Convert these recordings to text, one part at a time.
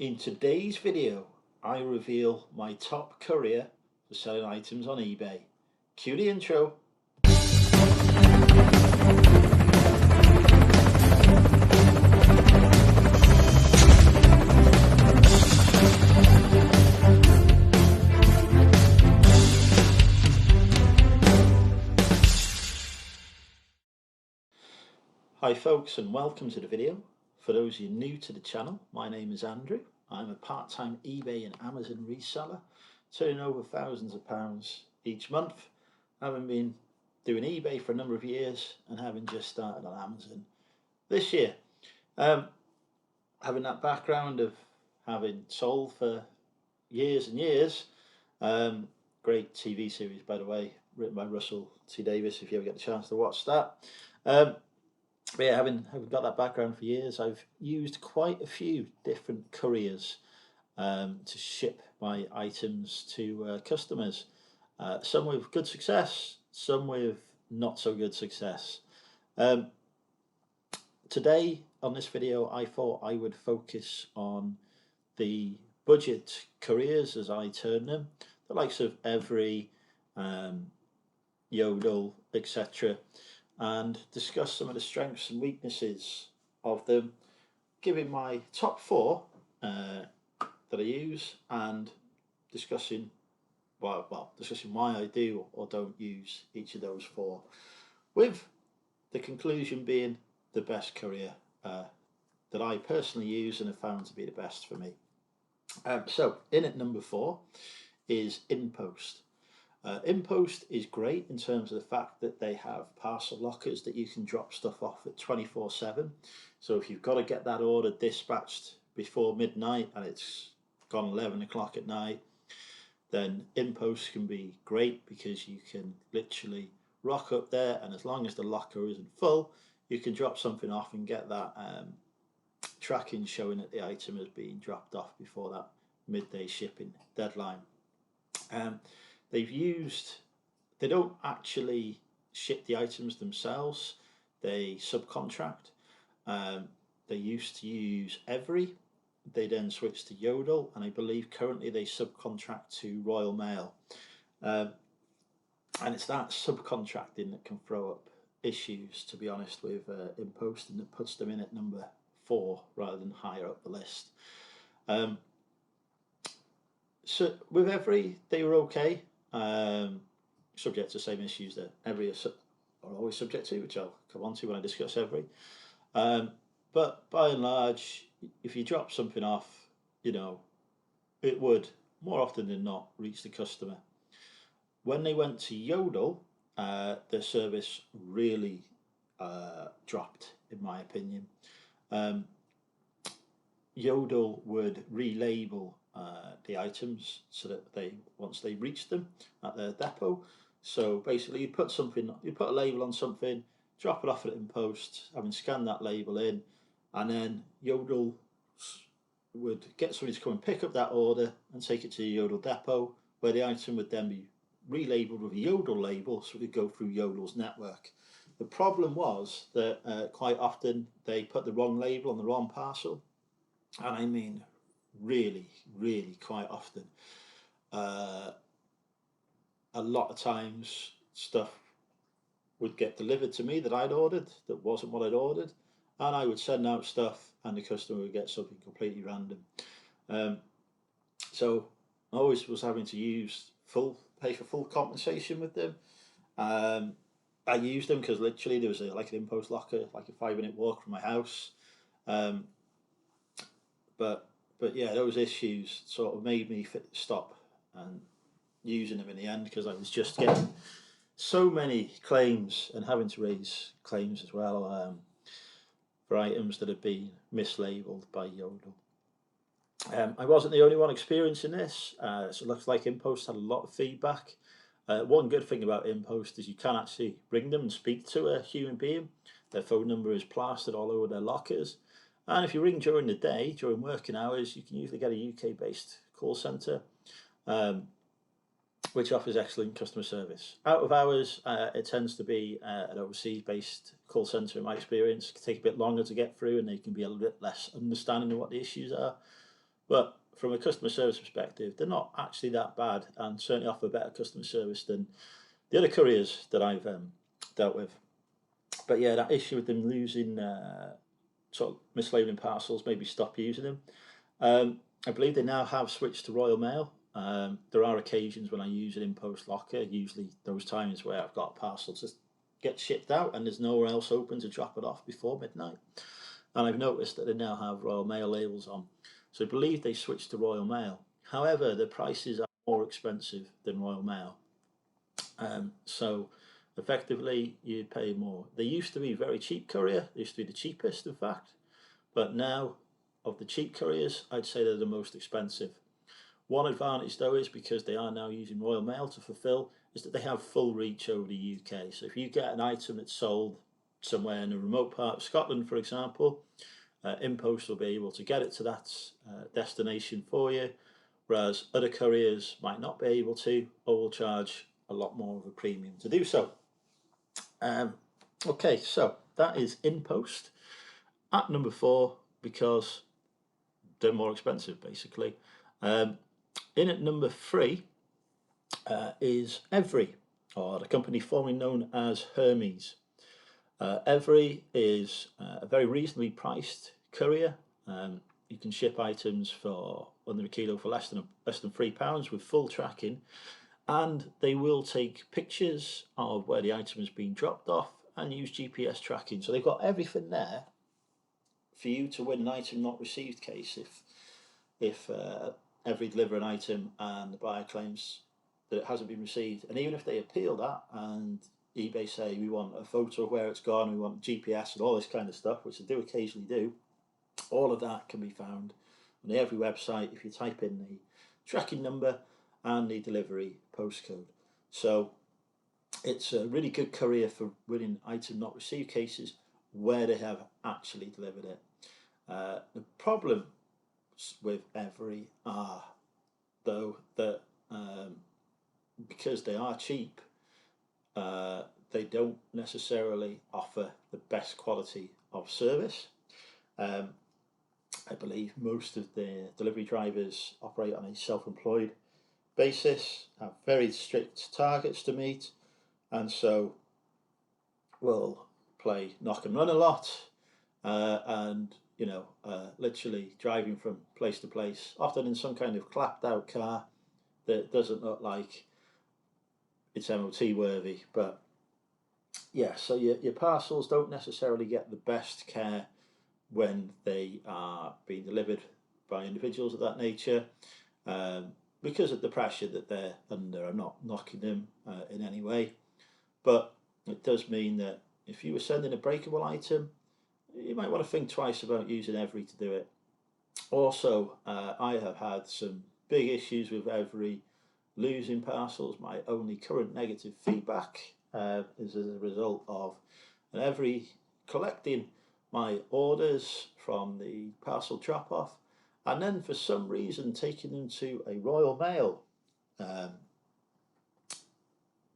In today's video, I reveal my top courier for selling items on eBay. Cue the intro. Hi folks, and welcome to the video. For those of you new to the channel, my name is Andrew. I'm a part-time eBay and Amazon reseller, turning over thousands of pounds each month, having been doing eBay for a number of years and having just started on Amazon this year. Having that background of having sold for years and years, great TV series by the way, written by Russell T Davies, if you ever get the chance to watch that. But yeah, having got that background for years, I've used quite a few different couriers to ship my items to customers. Some with good success, some with not so good success. Today on this video, I thought I would focus on the budget couriers, as I term them, the likes of Every, Yodel, etc., and discuss some of the strengths and weaknesses of them, giving my top four that I use, and discussing why I do or don't use each of those four, with the conclusion being the best courier that I personally use and have found to be the best for me. So in at number 4 is InPost. InPost is great in terms of the fact that they have parcel lockers that you can drop stuff off at 24/7. So if you've got to get that order dispatched before midnight and it's gone 11 o'clock at night, then InPost can be great because you can literally rock up there, and as long as the locker isn't full, you can drop something off and get that tracking showing that the item has been dropped off before that midday shipping deadline. They don't actually ship the items themselves, they subcontract. They used to use Every, they then switched to Yodel, and I believe currently they subcontract to Royal Mail. And it's that subcontracting that can throw up issues, to be honest, with InPost, and that puts them in at number 4 rather than higher up the list. So with Every, they were okay, subject to the same issues that Every are always subject to, which I'll come on to when I discuss Every. But by and large, if you drop something off, it would more often than not reach the customer. When they went to Yodel, their service really dropped, in my opinion. Yodel would relabel the items so that once they reach them at their depot. So basically, you put a label on something, drop it off at InPost, having scanned that label in, and then Yodel would get somebody to come and pick up that order and take it to the Yodel depot, where the item would then be relabeled with a Yodel label, so it would go through Yodel's network. The problem was that quite often they put the wrong label on the wrong parcel, and I mean really quite often. A lot of times stuff would get delivered to me that I'd ordered that wasn't what I'd ordered, and I would send out stuff and the customer would get something completely random. So I always was having to pay for full compensation with them. I used them because literally there was like an InPost locker, like a 5-minute walk from my house. But yeah, those issues sort of made me stop and using them in the end, because I was just getting so many claims and having to raise claims as well for items that had been mislabeled by Yodel. I wasn't the only one experiencing this, so it looks like InPost had a lot of feedback. One good thing about InPost is you can actually ring them and speak to a human being. Their phone number is plastered all over their lockers. And if you ring during the day, during working hours, you can usually get a UK-based call centre, which offers excellent customer service. Out of hours, it tends to be an overseas-based call centre in my experience. It can take a bit longer to get through, and they can be a little bit less understanding of what the issues are. But from a customer service perspective, they're not actually that bad, and certainly offer better customer service than the other couriers that I've dealt with. But yeah, that issue with them losing sort of mislabeling parcels, maybe stop using them. I believe they now have switched to Royal Mail. There are occasions when I use an in-post locker, usually those times where I've got a parcel to get shipped out and there's nowhere else open to drop it off before midnight. And I've noticed that they now have Royal Mail labels on. So I believe they switched to Royal Mail. However, the prices are more expensive than Royal Mail. So effectively, you'd pay more. They used to be very cheap courier. They used to be the cheapest, in fact. But now, of the cheap couriers, I'd say they're the most expensive. One advantage, though, is because they are now using Royal Mail to fulfill, is that they have full reach over the UK. So if you get an item that's sold somewhere in a remote part of Scotland, for example, InPost will be able to get it to that destination for you, whereas other couriers might not be able to, or will charge a lot more of a premium to do so. Okay, so that is InPost at number 4 because they're more expensive, basically. In at number 3 is Every, or the company formerly known as Hermes. Every is a very reasonably priced courier. You can ship items for under a kilo for less than £3 with full tracking, and they will take pictures of where the item has been dropped off and use GPS tracking. So they've got everything there for you to win an item not received case if Every deliver an item and the buyer claims that it hasn't been received. And even if they appeal that and eBay say we want a photo of where it's gone, we want GPS and all this kind of stuff, which they do occasionally do, all of that can be found on the Every website if you type in the tracking number and the delivery postcode. So it's a really good courier for winning item not received cases where they have actually delivered it. The problem with Every are, though, that because they are cheap, they don't necessarily offer the best quality of service. I believe most of the delivery drivers operate on a self-employed basis, have very strict targets to meet, and so will play knock and run a lot, and literally driving from place to place, often in some kind of clapped out car that doesn't look like it's MOT worthy. But yeah, so your parcels don't necessarily get the best care when they are being delivered by individuals of that nature, because of the pressure that they're under. I'm not knocking them in any way, but it does mean that if you were sending a breakable item, you might want to think twice about using Every to do it. Also, I have had some big issues with Every losing parcels. My only current negative feedback is as a result of an Every collecting my orders from the parcel drop-off and then for some reason taking them to a Royal Mail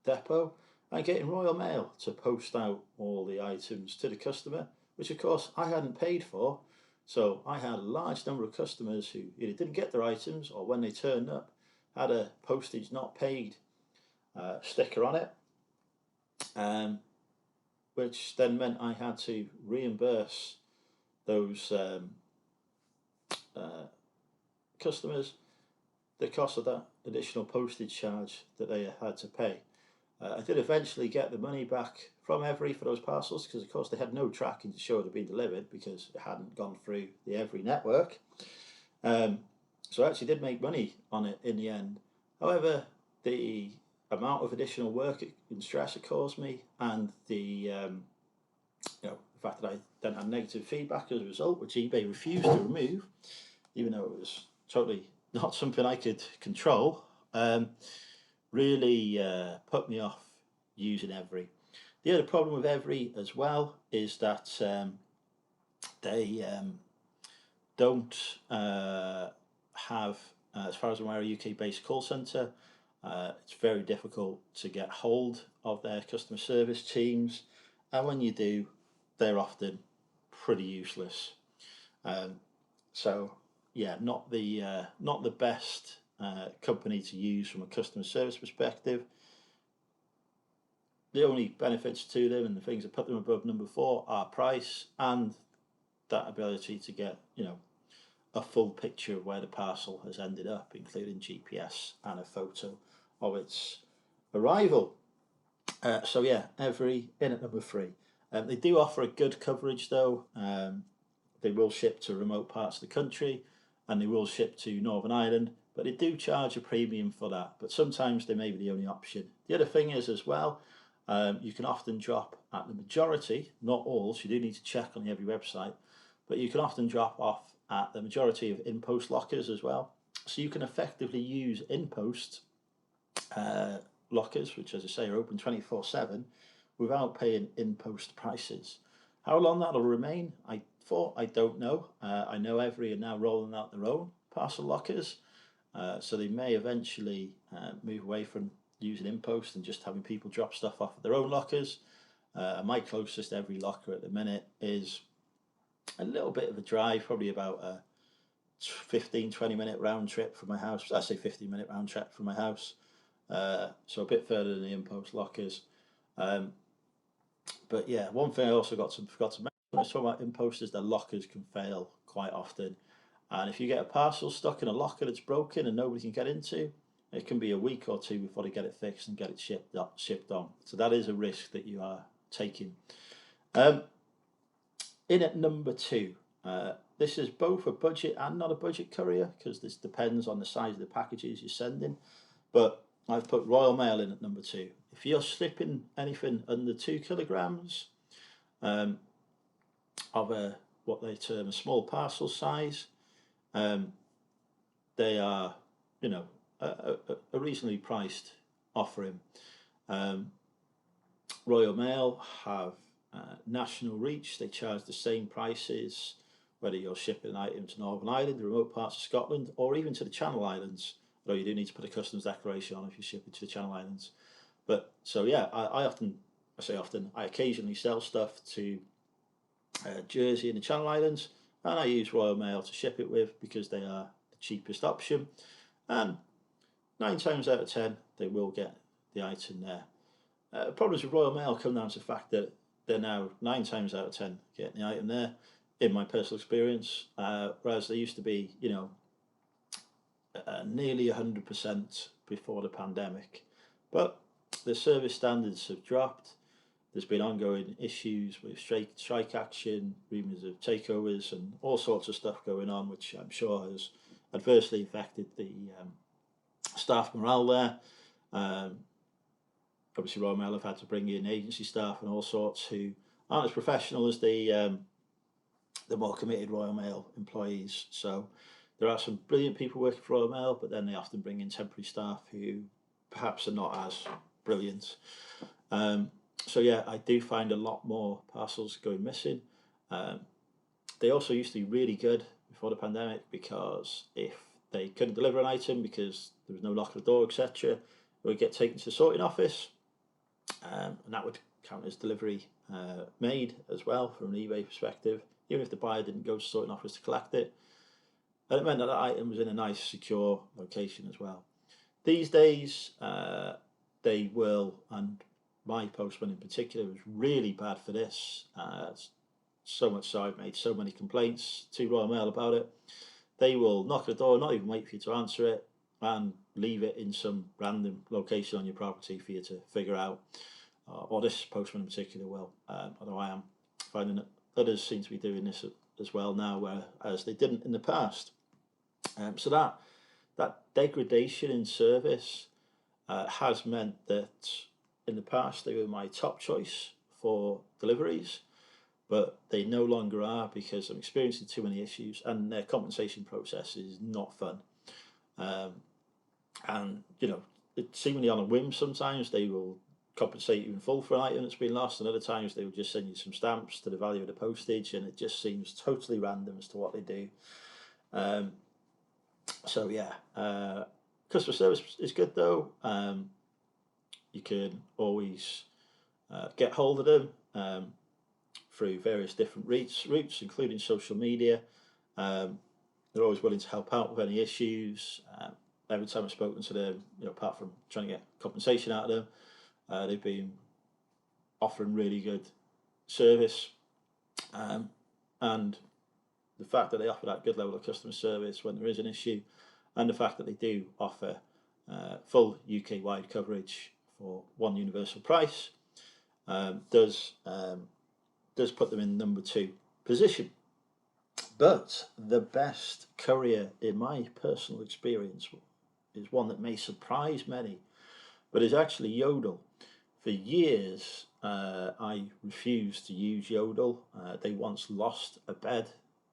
depot and getting Royal Mail to post out all the items to the customer, which of course I hadn't paid for. So I had a large number of customers who either didn't get their items or when they turned up had a postage not paid sticker on it, which then meant I had to reimburse those customers the cost of that additional postage charge that they had to pay. I did eventually get the money back from Every for those parcels because of course they had no tracking to show it had been delivered because it hadn't gone through the Every network. So I actually did make money on it in the end. However, the amount of additional work and stress it caused me, and the fact that I then had negative feedback as a result, which eBay refused to remove, even though it was totally not something I could control, really put me off using Every. The other problem with Every as well is that they don't have, as far as I'm aware, a UK-based call centre. It's very difficult to get hold of their customer service teams, and when you do, they're often pretty useless. So yeah, not the best company to use from a customer service perspective. The only benefits to them and the things that put them above number 4 are price and that ability to get, a full picture of where the parcel has ended up, including GPS and a photo of its arrival. So yeah, every in at number 3. They do offer a good coverage though. They will ship to remote parts of the country, and they will ship to Northern Ireland, but they do charge a premium for that. But sometimes they may be the only option. The other thing is as well, you can often drop at the majority, not all, so you do need to check on every website, but you can often drop off at the majority of in-post lockers as well. So you can effectively use in-post lockers, which as I say are open 24/7, without paying in-post prices. How long that'll remain, I don't know. I know Every are now rolling out their own parcel lockers, so they may eventually move away from using in-post and just having people drop stuff off at their own lockers. My closest Every locker at the minute is a little bit of a drive, probably about a 15-20 minute round trip from my house. I say 15-minute round trip from my house, so a bit further than the in-post lockers. But yeah, one thing I also forgot to mention when I was talking about in-post is that lockers can fail quite often, and if you get a parcel stuck in a locker that's broken and nobody can get into, it can be a week or two before they get it fixed and get it shipped on. So that is a risk that you are taking. In at number 2, this is both a budget and not a budget courier because this depends on the size of the packages you're sending. But I've put Royal Mail in at number 2. If you're shipping anything under 2 kilograms of what they term a small parcel size, they are, a reasonably priced offering. Royal Mail have national reach. They charge the same prices whether you're shipping an item to Northern Ireland, the remote parts of Scotland, or even to the Channel Islands, although you do need to put a customs declaration on if you're shipping to the Channel Islands. But so yeah, I occasionally sell stuff to Jersey and the Channel Islands, and I use Royal Mail to ship it with because they are the cheapest option, and 9 times out of 10 they will get the item there. Problems with Royal Mail come down to the fact that they're now 9 times out of 10 getting the item there, in my personal experience, whereas they used to be, nearly 100% before the pandemic. But the service standards have dropped. There's been ongoing issues with strike action, rumours of takeovers, and all sorts of stuff going on, which I'm sure has adversely affected the staff morale there. Obviously, Royal Mail have had to bring in agency staff and all sorts who aren't as professional as the more committed Royal Mail employees. So there are some brilliant people working for Royal Mail, but then they often bring in temporary staff who perhaps are not as brilliant. So yeah, I do find a lot more parcels going missing. They also used to be really good before the pandemic because if they couldn't deliver an item because there was no lock on the door, etc., it would get taken to the sorting office, and that would count as delivery made as well from an eBay perspective, even if the buyer didn't go to the sorting office to collect it. And it meant that item was in a nice, secure location as well. These days, they will, and my postman in particular was really bad for this. So much so I've made so many complaints to Royal Mail about it. They will knock at the door, not even wait for you to answer it, and leave it in some random location on your property for you to figure out. Or this postman in particular will, although I am finding that others seem to be doing this as well now, whereas they didn't in the past. So that degradation in service has meant that in the past they were my top choice for deliveries, but they no longer are because I'm experiencing too many issues and their compensation process is not fun. And it's seemingly on a whim sometimes they will compensate you in full for an item that's been lost, and other times they will just send you some stamps to the value of the postage, and it just seems totally random as to what they do. So yeah, customer service is good though. You can always get hold of them through various different routes, including social media. they're always willing to help out with any issues. Every time I've spoken to them, apart from trying to get compensation out of them, they've been offering really good service, and the fact that they offer that good level of customer service when there is an issue, and the fact that they do offer full UK-wide coverage for one universal price, does put them in number 2 position. But the best courier, in my personal experience, is one that may surprise many, but is actually Yodel. For years, I refused to use Yodel. They once lost a bed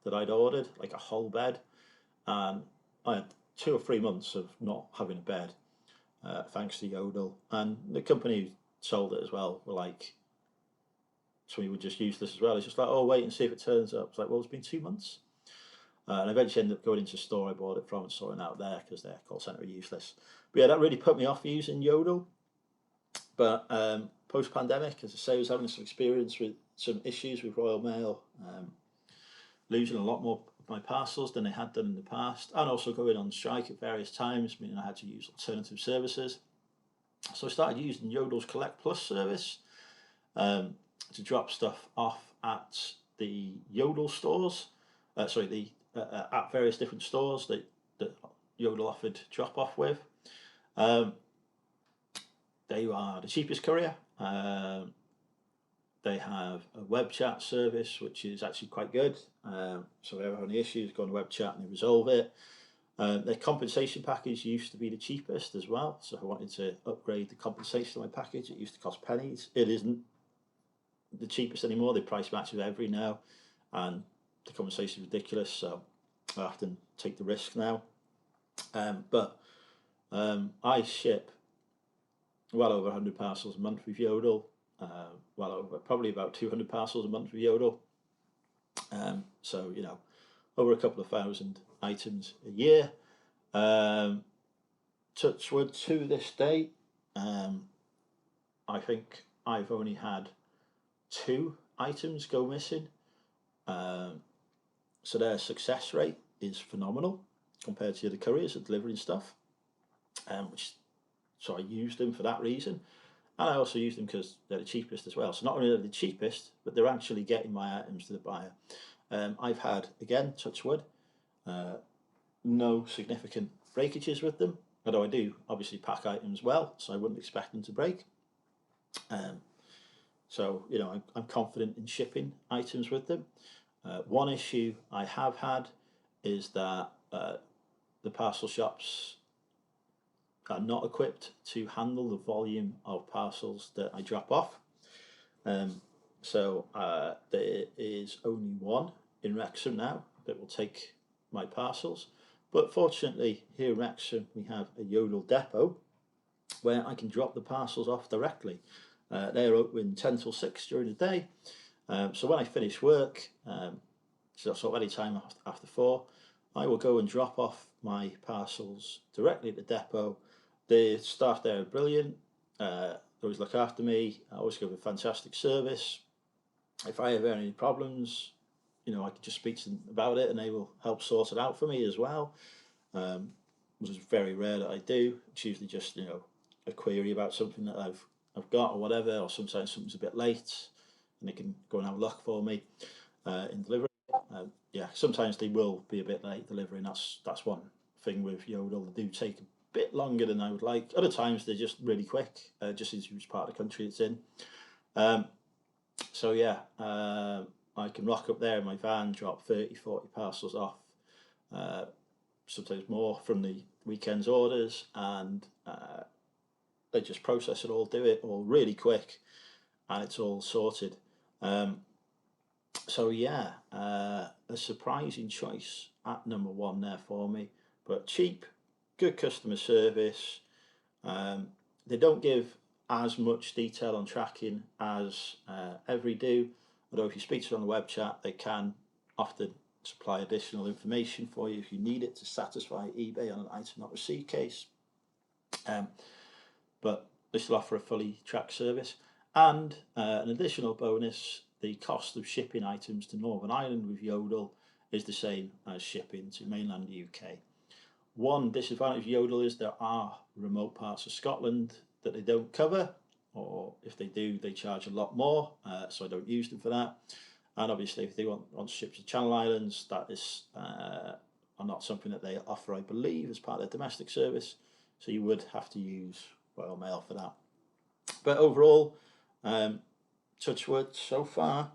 that I'd ordered, like a whole bed, and I had 2 or 3 months of not having a bed, thanks to Yodel. And the company who sold it as well were like, so we were just useless as well. It's just like, oh, wait and see if it turns up. It's like, well, it's been 2 months. And eventually ended up going into a store I bought it from and sorting out there because their call centre are useless. But yeah, that really put me off using Yodel. But post-pandemic, as I say, I was having some experience with some issues with Royal Mail, losing a lot more of my parcels than they had done in the past, and also going on strike at various times, meaning I had to use alternative services. So I started using Yodel's Collect Plus service to drop stuff off at the Yodel stores, at various different stores that Yodel offered drop off with. They are the cheapest courier. They have a web chat service, which is actually quite good. So if you ever have any issues, go on the web chat and they resolve it. Their compensation package used to be the cheapest as well. So if I wanted to upgrade the compensation of my package, it used to cost pennies. It isn't the cheapest anymore. They price match with every now, and the compensation is ridiculous. So I often take the risk now. But I ship well over 100 parcels a month with Yodel. Well over, probably about 200 parcels a month with Yodel. So, over a couple of thousand items a year. Touch wood, to this day, I think I've only had 2 items go missing. So their success rate is phenomenal compared to the other couriers at delivering stuff. So I use them for that reason. And I also use them because they're the cheapest as well. So not only are they the cheapest, but they're actually getting my items to the buyer. I've had, again, touch wood, no significant breakages with them. Although I do obviously pack items well, so I wouldn't expect them to break. So, I'm confident in shipping items with them. One issue I have had is that the parcel shops are not equipped to handle the volume of parcels that I drop off. So there is only one in Wrexham now that will take my parcels. But fortunately, here in Wrexham, we have a Yodel depot where I can drop the parcels off directly. They're open 10 till 6 during the day. So when I finish work, so any time after 4, I will go and drop off my parcels directly at the depot. The staff there are brilliant. They always look after me. I always give a fantastic service. If I have any problems, I can just speak to them about it and they will help sort it out for me as well. Which is very rare that I do. It's usually just, a query about something that I've got or whatever, or sometimes something's a bit late and they can go and have a look for me in delivery. Sometimes they will be a bit late delivering. That's one thing with Yodel. They do take a bit longer than I would like. Other times they're just really quick, just into which part of the country it's in. I can rock up there in my van, drop 30, 40 parcels off, sometimes more from the weekend's orders, and they just process it all, do it all really quick, and it's all sorted. A surprising choice at number 1 there for me, but cheap, good customer service. They don't give as much detail on tracking as Every do, although if you speak to them on the web chat, they can often supply additional information for you if you need it to satisfy eBay on an item not received case. But they still offer a fully tracked service. And an additional bonus, the cost of shipping items to Northern Ireland with Yodel is the same as shipping to mainland UK. One disadvantage of Yodel is there are remote parts of Scotland that they don't cover, or if they do, they charge a lot more, so I don't use them for that. And obviously, if they want to ship to Channel Islands, that is not something that they offer, I believe, as part of their domestic service. So you would have to use Royal Mail for that. But overall, touch wood, so far,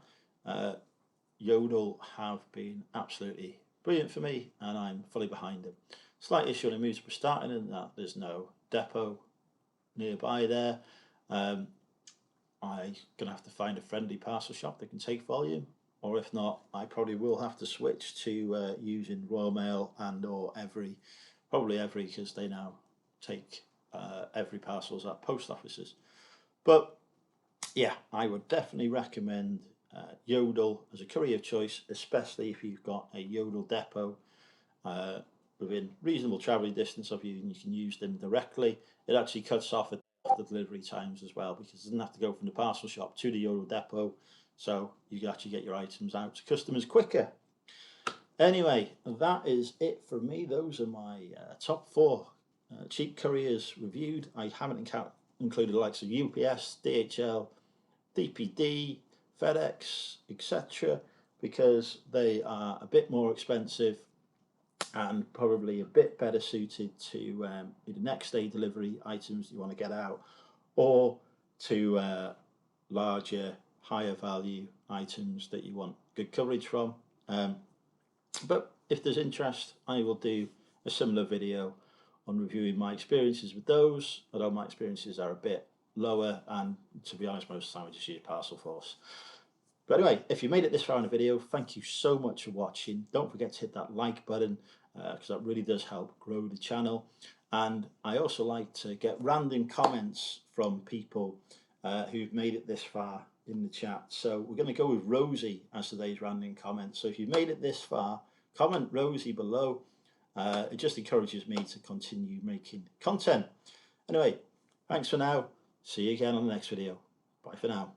Yodel have been absolutely brilliant for me, and I'm fully behind them. Slight issue when I moved to starting in that there's no depot nearby there. I'm going to have to find a friendly parcel shop that can take volume, or if not, I probably will have to switch to using Royal Mail and or Every, probably Every, because they now take Every parcels at post offices. But yeah, I would definitely recommend Yodel as a courier of choice, especially if you've got a Yodel depot within reasonable travelling distance of you, and you can use them directly. It actually cuts off the delivery times as well, because it doesn't have to go from the parcel shop to the Yodel depot, so you can actually get your items out to customers quicker. Anyway, that is it from me. Those are my top 4 cheap couriers reviewed. I haven't included the likes of UPS, DHL, DPD, FedEx, etc., because they are a bit more expensive and probably a bit better suited to either next day delivery items you want to get out, or to larger, higher value items that you want good coverage from. But if there's interest, I will do a similar video on reviewing my experiences with those, although my experiences are a bit lower, and to be honest, most of the time I just use Parcel Force. But anyway, if you made it this far in the video, thank you so much for watching. Don't forget to hit that like button, because that really does help grow the channel. And I also like to get random comments from people who've made it this far in the chat. So we're going to go with Rosie as today's random comment. So if you've made it this far, comment Rosie below. It just encourages me to continue making content. Anyway, thanks for now. See you again on the next video. Bye for now.